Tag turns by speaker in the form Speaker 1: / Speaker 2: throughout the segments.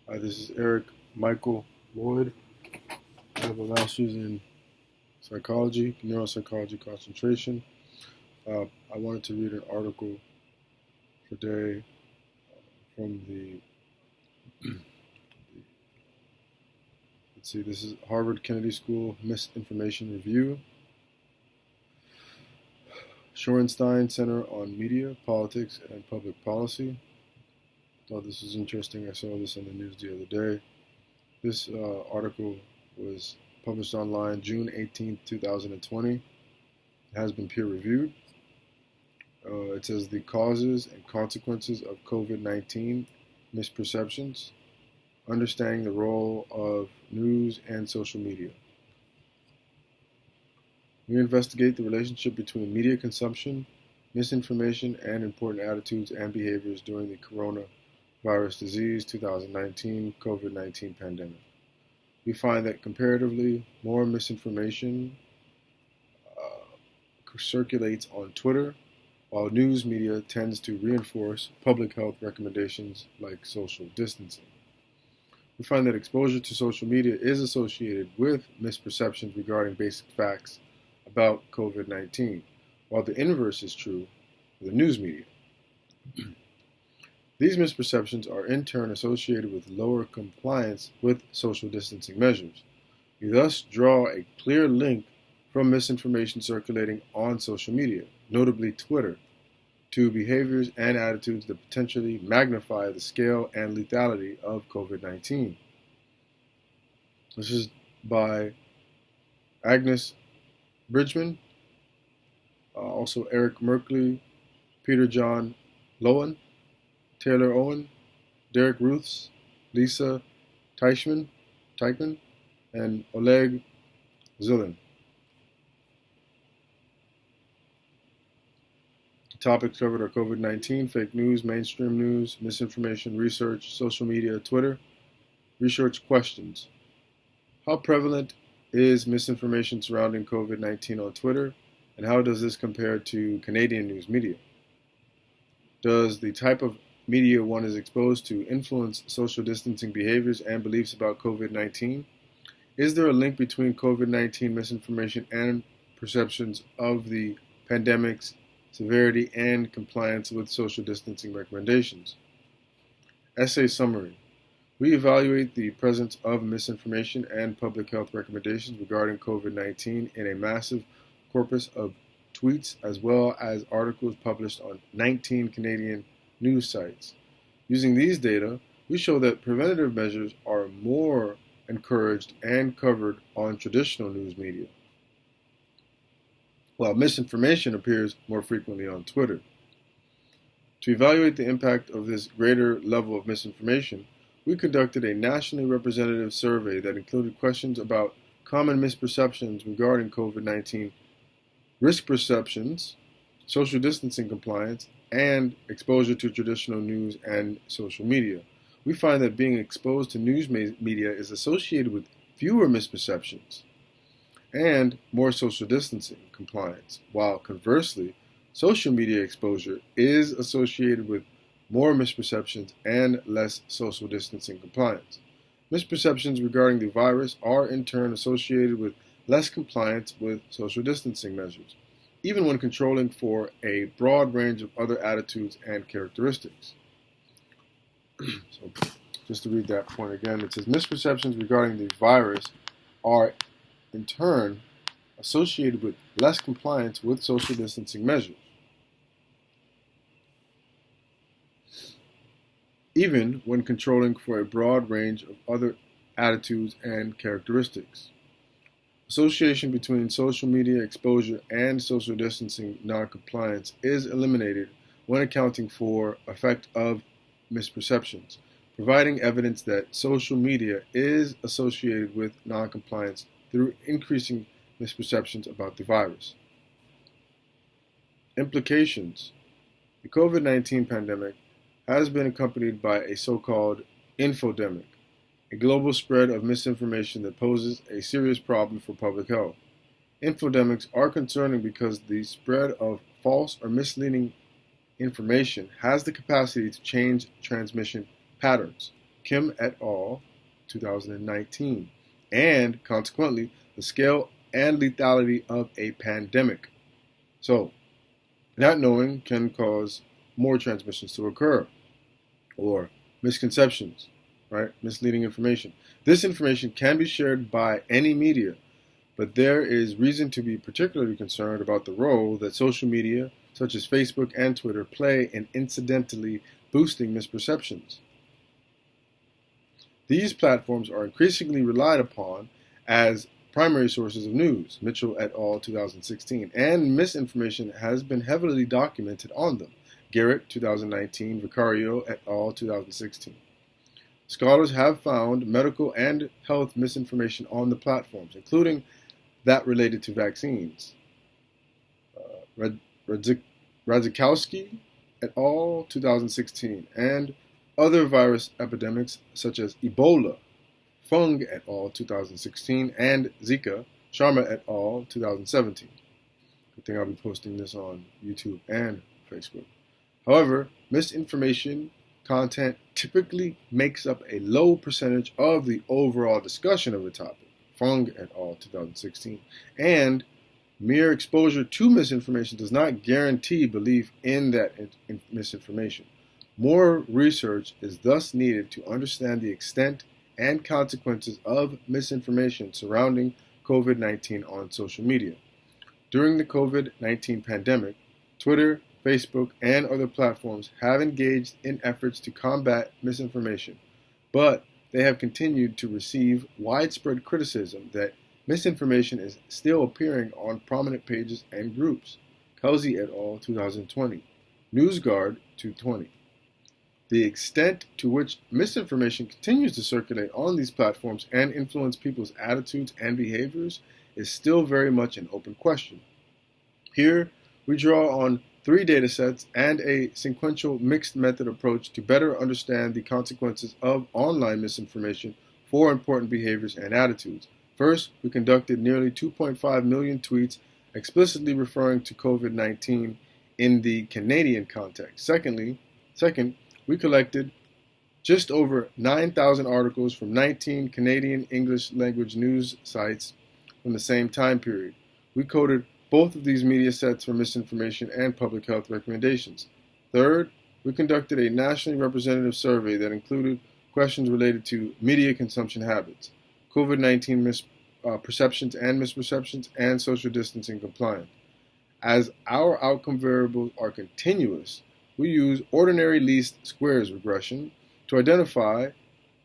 Speaker 1: This is Eric Michael Lloyd. I have a master's in psychology, neuropsychology concentration. I wanted to read an article today from this is Harvard Kennedy School Misinformation Review. Shorenstein Center on Media, Politics, and Public Policy. Thought this was interesting. I saw this on the news the other day. This article was published online June 18th, 2020. It has been peer reviewed. It says the causes and consequences of COVID-19 misperceptions, understanding the role of news and social media. We investigate the relationship between media consumption, misinformation, and important attitudes and behaviors during the coronavirus disease 2019 COVID-19 pandemic. We find that comparatively more misinformation circulates on Twitter, while news media tends to reinforce public health recommendations like social distancing. We find that exposure to social media is associated with misperceptions regarding basic facts about COVID-19, while the inverse is true for the news media. These misperceptions are in turn associated with lower compliance with social distancing measures. We thus draw a clear link from misinformation circulating on social media, notably Twitter, to behaviors and attitudes that potentially magnify the scale and lethality of COVID-19. This is by Agnes Bridgman, also Eric Merkley, Peter John Lowen, Taylor Owen, Derek Ruths, Lisa Teichman, and Oleg Zilin. The topics covered are COVID-19, fake news, mainstream news, misinformation, research, social media, Twitter. Research questions. How prevalent is misinformation surrounding COVID-19 on Twitter, and how does this compare to Canadian news media? Does the type of media one is exposed to influence social distancing behaviors and beliefs about COVID-19? Is there a link between COVID-19 misinformation and perceptions of the pandemic's severity and compliance with social distancing recommendations? Essay summary. We evaluate the presence of misinformation and public health recommendations regarding COVID-19 in a massive corpus of tweets as well as articles published on 19 Canadian news sites. Using these data, we show that preventative measures are more encouraged and covered on traditional news media, while misinformation appears more frequently on Twitter. To evaluate the impact of this greater level of misinformation, we conducted a nationally representative survey that included questions about common misperceptions regarding COVID-19, risk perceptions, social distancing compliance, and exposure to traditional news and social media. We find that being exposed to news media is associated with fewer misperceptions and more social distancing compliance, while conversely, social media exposure is associated with more misperceptions and less social distancing compliance. Misperceptions regarding the virus are in turn associated with less compliance with social distancing measures, even when controlling for a broad range of other attitudes and characteristics. So, just to read that point again, it says misperceptions regarding the virus are in turn associated with less compliance with social distancing measures, even when controlling for a broad range of other attitudes and characteristics. Association between social media exposure and social distancing noncompliance is eliminated when accounting for effect of misperceptions, providing evidence that social media is associated with noncompliance through increasing misperceptions about the virus. Implications. The COVID-19 pandemic has been accompanied by a so-called infodemic, a global spread of misinformation that poses a serious problem for public health. Infodemics are concerning because the spread of false or misleading information has the capacity to change transmission patterns. Kim et al., 2019, and consequently, the scale and lethality of a pandemic. So, not knowing can cause more transmissions to occur, or misconceptions, right? Misleading information. This information can be shared by any media, but there is reason to be particularly concerned about the role that social media, such as Facebook and Twitter, play in incidentally boosting misperceptions. These platforms are increasingly relied upon as primary sources of news, Mitchell et al., 2016, and misinformation has been heavily documented on them, Garrett, 2019, Vicario et al., 2016. Scholars have found medical and health misinformation on the platforms, including that related to vaccines. Radzikowski et al., 2016, and other virus epidemics such as Ebola, Fung et al., 2016, and Zika, Sharma et al., 2017. Good thing I'll be posting this on YouTube and Facebook. However, misinformation content typically makes up a low percentage of the overall discussion of the topic, Fung et al., 2016, and mere exposure to misinformation does not guarantee belief in that misinformation. More research is thus needed to understand the extent and consequences of misinformation surrounding COVID-19 on social media. During the COVID-19 pandemic, Twitter, Facebook, and other platforms have engaged in efforts to combat misinformation, but they have continued to receive widespread criticism that misinformation is still appearing on prominent pages and groups. Kelsey et al., 2020. NewsGuard, 220. The extent to which misinformation continues to circulate on these platforms and influence people's attitudes and behaviors is still very much an open question. Here, we draw on 3 data sets and a sequential mixed method approach to better understand the consequences of online misinformation for important behaviors and attitudes. First, we conducted nearly 2.5 million tweets explicitly referring to COVID-19 in the Canadian context. Second, we collected just over 9,000 articles from 19 Canadian English language news sites from the same time period. We coded both of these media sets for misinformation and public health recommendations. Third, we conducted a nationally representative survey that included questions related to media consumption habits, COVID-19 perceptions and misperceptions, and social distancing compliance. As our outcome variables are continuous, we use ordinary least squares regression to identify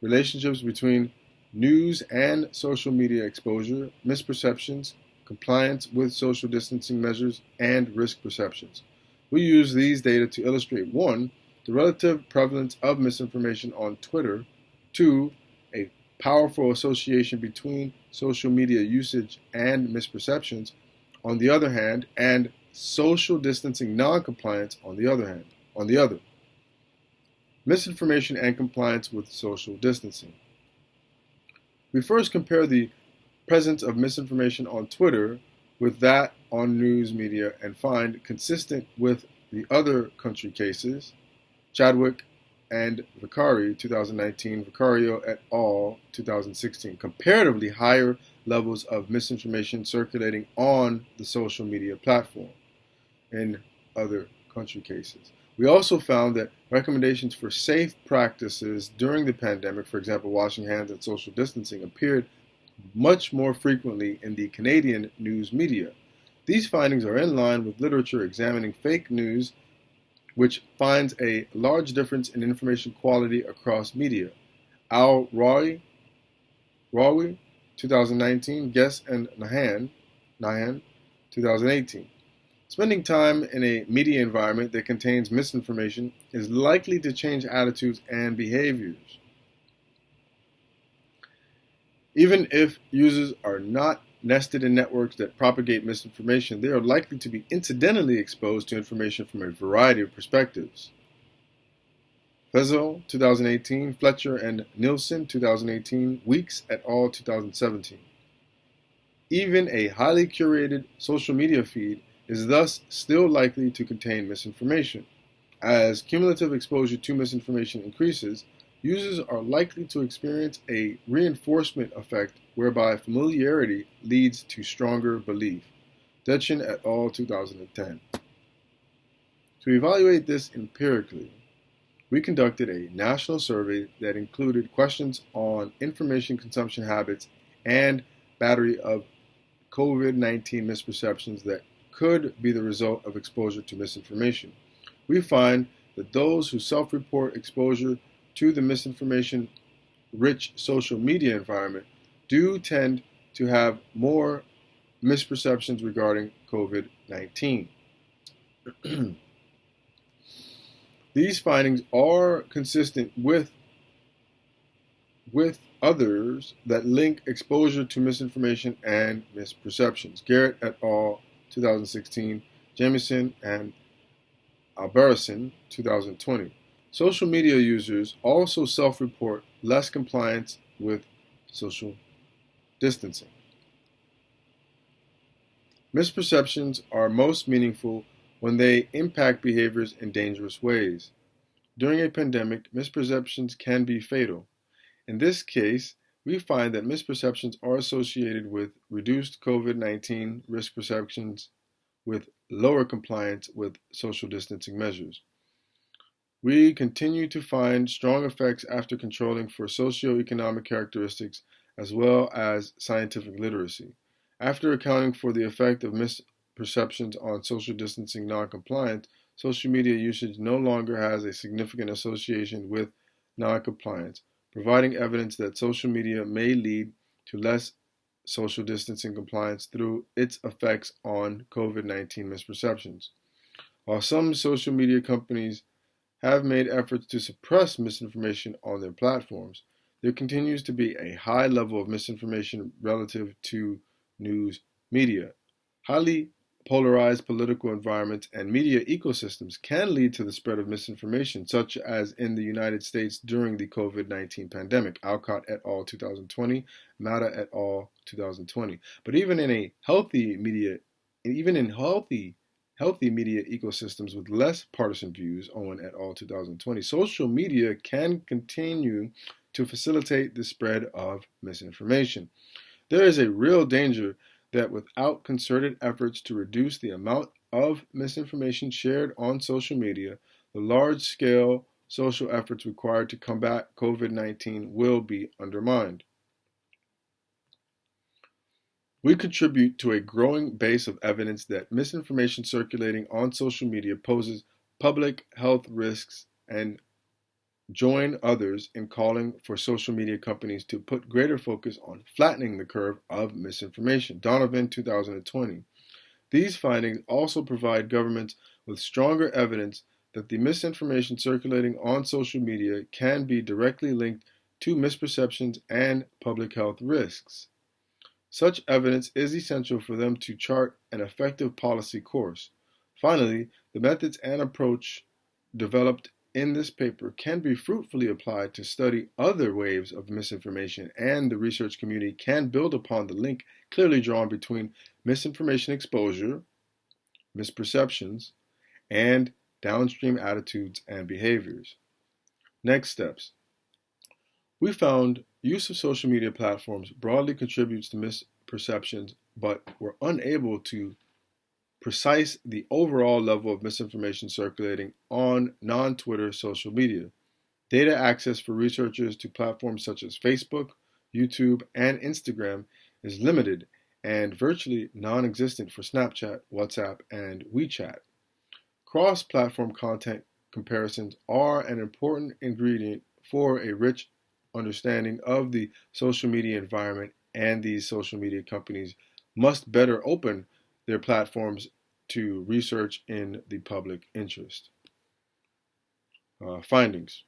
Speaker 1: relationships between news and social media exposure, misperceptions, compliance with social distancing measures, and risk perceptions. We use these data to illustrate 1. The relative prevalence of misinformation on Twitter, 2. A powerful association between social media usage and misperceptions on the other hand, and social distancing non-compliance on the other. Misinformation and compliance with social distancing. We first compare the presence of misinformation on Twitter with that on news media and find, consistent with the other country cases, Chadwick and Vicari, 2019, Vicario et al., 2016, comparatively higher levels of misinformation circulating on the social media platform in other country cases. We also found that recommendations for safe practices during the pandemic, for example, washing hands and social distancing, appeared much more frequently in the Canadian news media. These findings are in line with literature examining fake news, which finds a large difference in information quality across media. Al-Rawi, 2019, Guess and Nahan, 2018. Spending time in a media environment that contains misinformation is likely to change attitudes and behaviors. Even if users are not nested in networks that propagate misinformation, they are likely to be incidentally exposed to information from a variety of perspectives. Fezel, 2018, Fletcher and Nielsen, 2018, Weeks et al., 2017. Even a highly curated social media feed is thus still likely to contain misinformation. As cumulative exposure to misinformation increases, users are likely to experience a reinforcement effect whereby familiarity leads to stronger belief. Detchen et al. 2010. To evaluate this empirically, we conducted a national survey that included questions on information consumption habits and battery of COVID-19 misperceptions that could be the result of exposure to misinformation. We find that those who self-report exposure to the misinformation-rich social media environment do tend to have more misperceptions regarding COVID-19. These findings are consistent with others that link exposure to misinformation and misperceptions. Garrett et al. 2016, Jamieson and Albertson 2020. Social media users also self-report less compliance with social distancing. Misperceptions are most meaningful when they impact behaviors in dangerous ways. During a pandemic, misperceptions can be fatal. In this case, we find that misperceptions are associated with reduced COVID-19 risk perceptions with lower compliance with social distancing measures. We continue to find strong effects after controlling for socioeconomic characteristics as well as scientific literacy. After accounting for the effect of misperceptions on social distancing noncompliance, social media usage no longer has a significant association with noncompliance, providing evidence that social media may lead to less social distancing compliance through its effects on COVID-19 misperceptions. While some social media companies have made efforts to suppress misinformation on their platforms, there continues to be a high level of misinformation relative to news media. Highly polarized political environments and media ecosystems can lead to the spread of misinformation, such as in the United States during the COVID-19 pandemic, Alcott et al. 2020, Mata et al. 2020. But even in healthy media ecosystems with less partisan views, Owen et al. 2020, social media can continue to facilitate the spread of misinformation. There is a real danger that without concerted efforts to reduce the amount of misinformation shared on social media, the large-scale social efforts required to combat COVID-19 will be undermined. We contribute to a growing base of evidence that misinformation circulating on social media poses public health risks and join others in calling for social media companies to put greater focus on flattening the curve of misinformation. Donovan, 2020. These findings also provide governments with stronger evidence that the misinformation circulating on social media can be directly linked to misperceptions and public health risks. Such evidence is essential for them to chart an effective policy course. Finally, the methods and approach developed in this paper can be fruitfully applied to study other waves of misinformation, and the research community can build upon the link clearly drawn between misinformation exposure, misperceptions, and downstream attitudes and behaviors. Next steps. We found use of social media platforms broadly contributes to misperceptions, but were unable to precise the overall level of misinformation circulating on non-Twitter social media. Data access for researchers to platforms such as Facebook, YouTube, and Instagram is limited and virtually non-existent for Snapchat, WhatsApp, and WeChat. Cross-platform content comparisons are an important ingredient for a rich understanding of the social media environment, and these social media companies must better open their platforms to research in the public interest. Findings.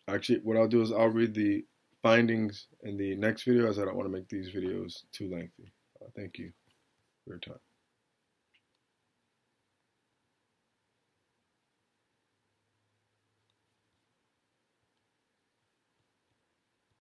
Speaker 1: Actually, what I'll do is I'll read the findings in the next video, as I don't want to make these videos too lengthy. Thank you for your time.